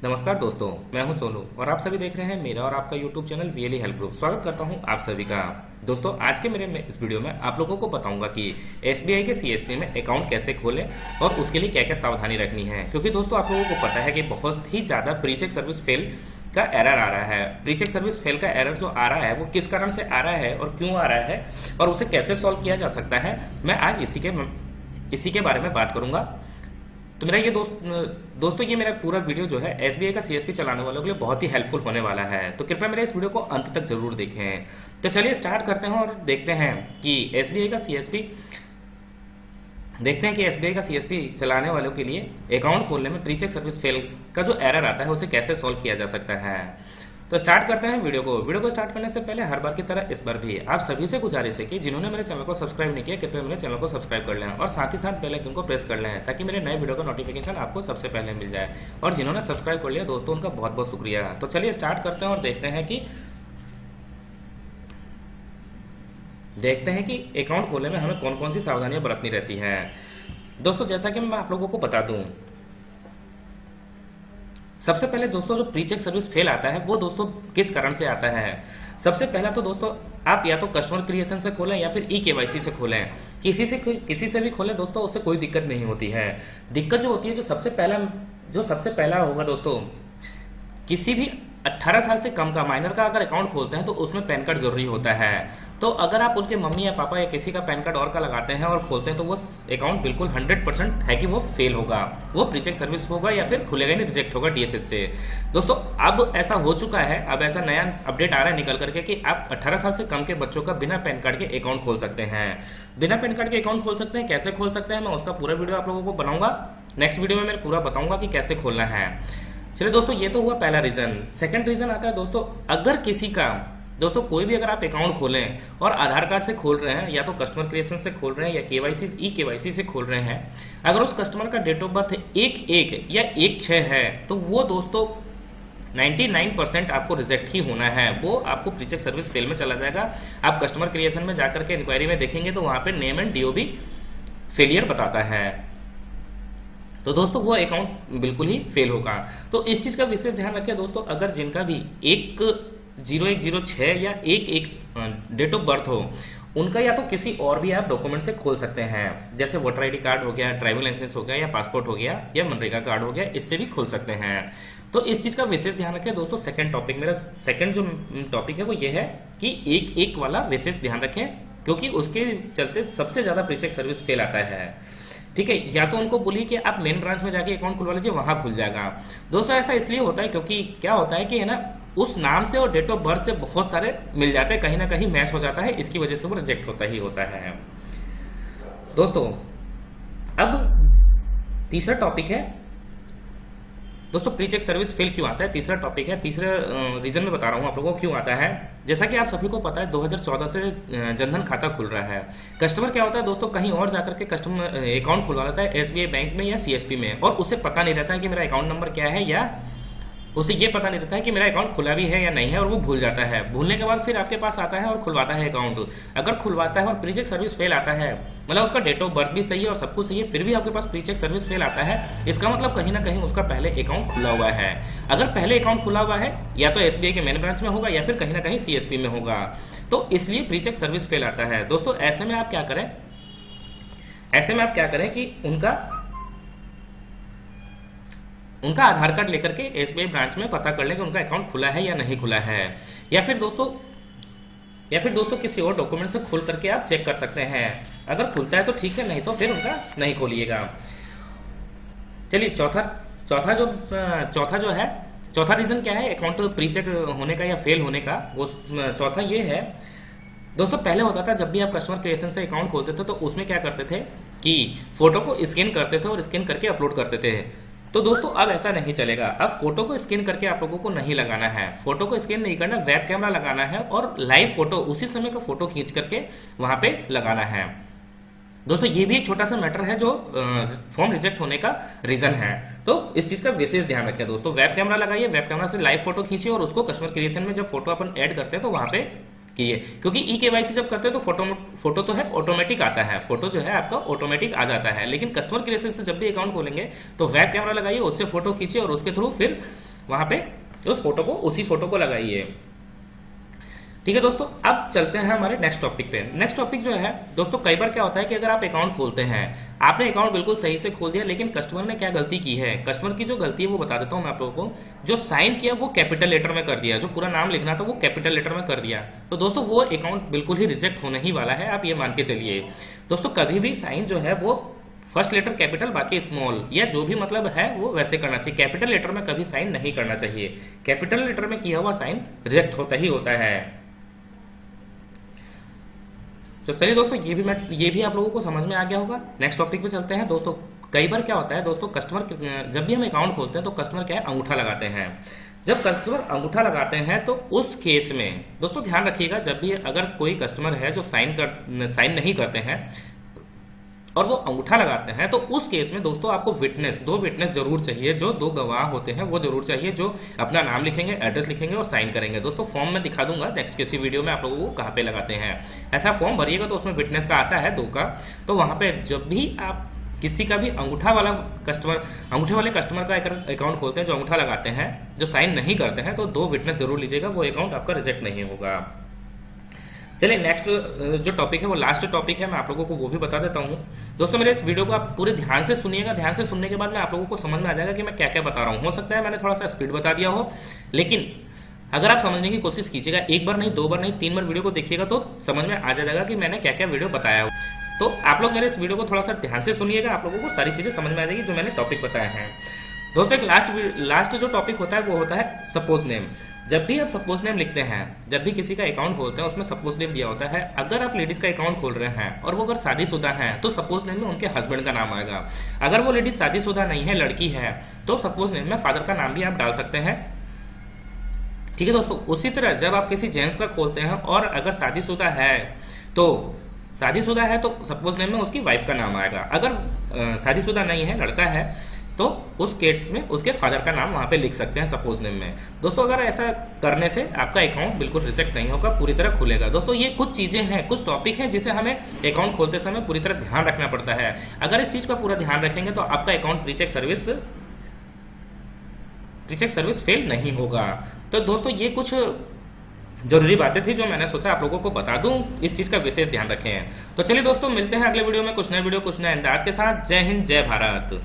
नमस्कार दोस्तों, मैं हूं सोनू और आप सभी देख रहे हैं मेरा और आपका YouTube channel VLE help group. स्वागत करता हूं आप सभी का। दोस्तों, आज के मेरे इस वीडियो में आप लोगों को बताऊंगा कि एसबीआई के सीएसपी में अकाउंट कैसे खोलें और उसके लिए क्या क्या सावधानी रखनी है। क्योंकि दोस्तों, आप लोगों को पता है कि बहुत ही ज़्यादा प्री चेक सर्विस फेल का एरर आ रहा है। प्री चेक सर्विस फेल का एरर जो आ रहा है वो किस कारण से आ रहा है और क्यों आ रहा है और उसे कैसे सॉल्व किया जा सकता है, मैं आज इसी के बारे में बात करूंगा। तो मेरा ये दोस्तों ये मेरा पूरा वीडियो जो है एसबीआई का सीएसपी चलाने वालों के लिए बहुत ही हेल्पफुल होने वाला है, तो कृपया मेरे इस वीडियो को अंत तक जरूर देखें। तो चलिए स्टार्ट करते हैं और देखते हैं कि एसबीआई का सीएसपी चलाने वालों के लिए अकाउंट खोलने में प्री चेक सर्विस फेल का जो एरर आता है उसे कैसे सॉल्व किया जा सकता है। तो स्टार्ट करते हैं वीडियो को स्टार्ट करने से पहले हर बार की तरह इस बार भी आप सभी से गुजारिश है कि जिन्होंने मेरे चैनल को सब्सक्राइब नहीं किया, कृपया मेरे चैनल को सब्सक्राइब कर लें और साथ ही साथ बेल आइकन को प्रेस कर लें ताकि मेरे नए वीडियो का नोटिफिकेशन आपको सबसे पहले मिल जाए। और जिन्होंने सब्सक्राइब कर लिया दोस्तों, उनका बहुत बहुत शुक्रिया। तो चलिए स्टार्ट करते हैं और देखते हैं कि अकाउंट खोलने में हमें कौन कौन सी सावधानियां बरतनी रहती है। दोस्तों, जैसा कि मैं आप लोगों को बता दूं, सबसे पहले दोस्तों जो प्री चेक सर्विस फेल आता है वो दोस्तों किस कारण से आता है। सबसे पहला तो दोस्तों आप या तो कस्टमर क्रिएशन से खोलें या फिर ई-केवाईसी से खोलें। किसी से भी खोलें दोस्तों, उससे कोई दिक्कत नहीं होती है। दिक्कत जो होती है, जो सबसे पहला होगा दोस्तों, किसी भी 18 साल से कम का माइनर का अगर अकाउंट खोलते हैं तो उसमें पैन कार्ड जरूरी होता है। तो अगर आप उनके मम्मी या पापा या किसी का पैन कार्ड और का लगाते हैं और खोलते हैं तो वो अकाउंट बिल्कुल 100% है कि वो फेल होगा, वो प्री चेक सर्विस होगा या फिर खुलेगा नहीं, रिजेक्ट होगा डीएसएस से। दोस्तों, अब ऐसा हो चुका है, अब ऐसा नया अपडेट आ रहा है निकल करके कि आप 18 साल से कम के बच्चों का बिना पैन कार्ड के अकाउंट खोल सकते हैं। बिना पैन कार्ड के अकाउंट खोल सकते हैं। कैसे खोल सकते हैं मैं उसका पूरा वीडियो आप लोगों को बनाऊंगा। नेक्स्ट वीडियो में मैं पूरा बताऊंगा कि कैसे खोलना है। चलिए दोस्तों, ये तो हुआ पहला रीजन। सेकंड रीजन आता है दोस्तों, अगर किसी का दोस्तों कोई भी अगर आप अकाउंट खोलें और आधार कार्ड से खोल रहे हैं या तो कस्टमर क्रिएशन से खोल रहे हैं या ई-केवाईसी से खोल रहे हैं, अगर उस कस्टमर का डेट ऑफ बर्थ 1/1 या 1/6 है तो वो दोस्तों 99% आपको रिजेक्ट ही होना है। वो आपको प्री चेक सर्विस फेल में चला जाएगा। आप कस्टमर क्रिएशन में जाकर के इंक्वायरी में देखेंगे तो वहां पे नेम एंड डीओबी फेलियर बताता है, तो दोस्तों वो अकाउंट बिल्कुल ही फेल होगा। तो इस चीज का विशेष ध्यान रखें दोस्तों, अगर जिनका भी 1/01/06 या 1/1 डेट ऑफ बर्थ हो, उनका या तो किसी और भी आप डॉक्यूमेंट से खोल सकते हैं, जैसे वोटर आईडी कार्ड हो गया, ड्राइविंग लाइसेंस हो गया या पासपोर्ट हो गया या मनरेगा कार्ड हो गया, इससे भी खोल सकते हैं। तो इस चीज का विशेष ध्यान रखें दोस्तों। मेरा सेकंड जो टॉपिक है वो ये है कि 1/1 वाला विशेष ध्यान रखें, क्योंकि उसके चलते सबसे ज्यादा प्री चेक सर्विस फेल आता है। ठीक है, या तो उनको बोलिए कि आप मेन ब्रांच में जाके अकाउंट खुलवा लीजिए, वहां खुल जाएगा। दोस्तों, ऐसा इसलिए होता है क्योंकि क्या होता है कि है ना, उस नाम से और डेट ऑफ बर्थ से बहुत सारे मिल जाते हैं, कहीं ना कहीं मैच हो जाता है, इसकी वजह से वो रिजेक्ट होता ही होता है। दोस्तों, अब तीसरा टॉपिक है दोस्तों, प्री चेक सर्विस फेल क्यों आता है। तीसरा टॉपिक है, तीसरा रीजन में बता रहा हूं आप लोगों को क्यों आता है। जैसा कि आप सभी को पता है 2014 से जनधन खाता खुल रहा है। कस्टमर क्या होता है दोस्तों, कहीं और जाकर के कस्टमर अकाउंट खुलवा लेता है एसबीआई बैंक में या सीएसपी में, और उसे पता नहीं रहता है कि मेरा अकाउंट नंबर क्या है, या उसे ये पता नहीं रहता है कि मेरा अकाउंट खुला भी है या नहीं है, और वो भूल जाता है। भूलने के बाद फिर आपके पास आता है और खुलवाता है अकाउंट। अगर खुलवाता है और प्री चेक सर्विस फेल आता है, मतलब उसका डेट ऑफ बर्थ भी सही है और सब कुछ सही है, फिर भी आपके पास प्री चेक सर्विस फेल आता है, इसका मतलब कहीं ना कहीं उसका पहले अकाउंट खुला हुआ है। अगर पहले अकाउंट खुला हुआ है या तो एसबीआई के मेन ब्रांच में होगा या फिर कहीं ना कहीं सीएसपी में होगा, तो इसलिए प्री चेक सर्विस फेल आता है। दोस्तों, ऐसे में आप क्या करें कि उनका आधार कार्ड लेकर के एसबीआई ब्रांच में पता कर लें कि उनका अकाउंट खुला है या नहीं खुला है, या फिर दोस्तों किसी और डॉक्यूमेंट से खोल करके आप चेक कर सकते हैं। अगर खुलता है तो ठीक है, नहीं तो फिर उनका नहीं खोलिएगा। चलिए चौथा रीजन क्या है अकाउंट प्री चेक होने का या फेल होने का। वो चौथा ये है दोस्तों, पहले होता था जब भी आप कस्टमर क्रिएशन से अकाउंट खोलते थे तो उसमें क्या करते थे कि फोटो को स्कैन करते थे और स्कैन करके अपलोड करते थे। तो दोस्तों अब ऐसा नहीं चलेगा। अब फोटो को स्कैन करके आप लोगों को नहीं लगाना है, फोटो को स्कैन नहीं करना, वेब कैमरा लगाना है और लाइव फोटो उसी समय का फोटो खींच करके वहां पे लगाना है। दोस्तों, ये भी एक छोटा सा मैटर है जो फॉर्म रिजेक्ट होने का रीजन है, तो इस चीज का विशेष ध्यान रखें दोस्तों। वेब कैमरा लगाइए, वेब कैमरा से लाइव फोटो खींचिए और उसको कस्टमर क्रिएशन में जब फोटो अपन ऐड करते हैं तो वहां पे किए, क्योंकि ई-केवाईसी जब करते हैं तो फोटो तो है ऑटोमेटिक आता है, फोटो जो है आपका ऑटोमेटिक आ जाता है, लेकिन कस्टमर क्रिएशन से जब भी अकाउंट खोलेंगे तो वेब कैमरा लगाइए, उससे फोटो खींचिए और उसके थ्रू फिर वहां पे उस फोटो को, उसी फोटो को लगाइए। ठीक है दोस्तों, अब चलते हैं हमारे नेक्स्ट टॉपिक पे। नेक्स्ट टॉपिक जो है दोस्तों, कई बार क्या होता है कि अगर आप अकाउंट खोलते हैं, आपने अकाउंट बिल्कुल सही से खोल दिया, लेकिन कस्टमर ने क्या गलती की है। कस्टमर की जो गलती है वो बता देता हूं मैं आप लोगों को। जो साइन किया वो कैपिटल लेटर में कर दिया, जो पूरा नाम लिखना था वो कैपिटल लेटर में कर दिया, तो दोस्तों वो अकाउंट बिल्कुल ही रिजेक्ट होने ही वाला है, आप ये मान के चलिए। दोस्तों कभी भी साइन जो है वो फर्स्ट लेटर कैपिटल बाकी स्मॉल, या जो भी मतलब है वो वैसे करना चाहिए। कैपिटल लेटर में कभी साइन नहीं करना चाहिए। कैपिटल लेटर में किया हुआ साइन रिजेक्ट होता ही होता है। तो चलिए दोस्तों, ये भी आप लोगों को समझ में आ गया होगा। नेक्स्ट टॉपिक पे चलते हैं दोस्तों। कई बार क्या होता है दोस्तों, कस्टमर जब भी हम अकाउंट खोलते हैं तो कस्टमर क्या है, अंगूठा लगाते हैं। जब कस्टमर अंगूठा लगाते हैं तो उस केस में दोस्तों ध्यान रखिएगा, जब भी अगर कोई कस्टमर है जो साइन नहीं करते हैं और वो अंगूठा लगाते हैं, तो उस केस में दोस्तों आपको दो विटनेस जरूर चाहिए। जो दो गवाह होते हैं वो जरूर चाहिए, जो अपना नाम लिखेंगे, एड्रेस लिखेंगे और साइन करेंगे। दोस्तों फॉर्म में दिखा दूंगा नेक्स्ट किसी वीडियो में आप लोगों को कहाँ पे लगाते हैं। ऐसा फॉर्म भरिएगा तो उसमें विटनेस का आता है 2 का, तो वहां पे जब भी आप किसी का भी अंगूठे वाले कस्टमर का अकाउंट खोलते हैं, जो अंगूठा लगाते हैं, जो साइन नहीं करते हैं, तो 2 विटनेस जरूर लीजिएगा, वो अकाउंट आपका रिजेक्ट नहीं होगा। चलिए नेक्स्ट जो टॉपिक है वो लास्ट टॉपिक है, मैं आप लोगों को वो भी बता देता हूँ। दोस्तों मेरे इस वीडियो को आप पूरे ध्यान से सुनिएगा। ध्यान से सुनने के बाद में आप लोगों को समझ में आ जाएगा कि मैं क्या क्या बता रहा हूँ। हो सकता है मैंने थोड़ा सा स्पीड बता दिया हो, लेकिन अगर आप समझने की कोशिश कीजिएगा, 1 बार नहीं, 2 बार नहीं, 3 बार वीडियो को देखिएगा तो समझ में आ जाएगा कि मैंने क्या क्या वीडियो बताया हो। तो आप लोग मेरे इस वीडियो को थोड़ा सा ध्यान से सुनिएगा, आप लोगों को सारी चीजें समझ में आ जाएगी जो मैंने टॉपिक बताए हैं। दोस्तों एक लास्ट जो टॉपिक होता है वो होता है सपोज नेम। जब भी आप सपोज नेम लिखते हैं, जब भी किसी का अकाउंट खोलते हैं, उसमें सपोज नेम दिया होता है। अगर आप लेडीज का अकाउंट खोल रहे हैं और वो अगर शादीशुदा है तो सपोज नेम में उनके हस्बैंड का नाम आएगा। अगर वो लेडीज शादीशुदा नहीं है, लड़की है, तो सपोज नेम में फादर का नाम भी आप डाल सकते हैं। ठीक है दोस्तों, उसी तरह जब आप किसी जेंट्स का खोलते हैं और अगर शादीशुदा है तो सपोज नेम में उसकी वाइफ का नाम आएगा। अगर शादीशुदा नहीं है, लड़का है, तो उस केस में उसके फादर का नाम वहां पे लिख सकते हैं सपोज नेम में। दोस्तों अगर ऐसा करने से आपका अकाउंट बिल्कुल रिजेक्ट नहीं होगा, पूरी तरह खुलेगा। दोस्तों ये कुछ चीजें हैं, कुछ टॉपिक हैं जिसे हमें अकाउंट खोलते समय पूरी तरह ध्यान रखना पड़ता है। अगर इस चीज का पूरा ध्यान रखेंगे तो आपका अकाउंट प्रीचेक सर्विस फेल नहीं होगा। तो दोस्तों ये कुछ जरूरी बातें थी जो मैंने सोचा आप लोगों को बता दूं, इस चीज का विशेष ध्यान रखें। तो चलिए दोस्तों, मिलते हैं अगले वीडियो में कुछ नए अंदाज के साथ। जय हिंद, जय भारत।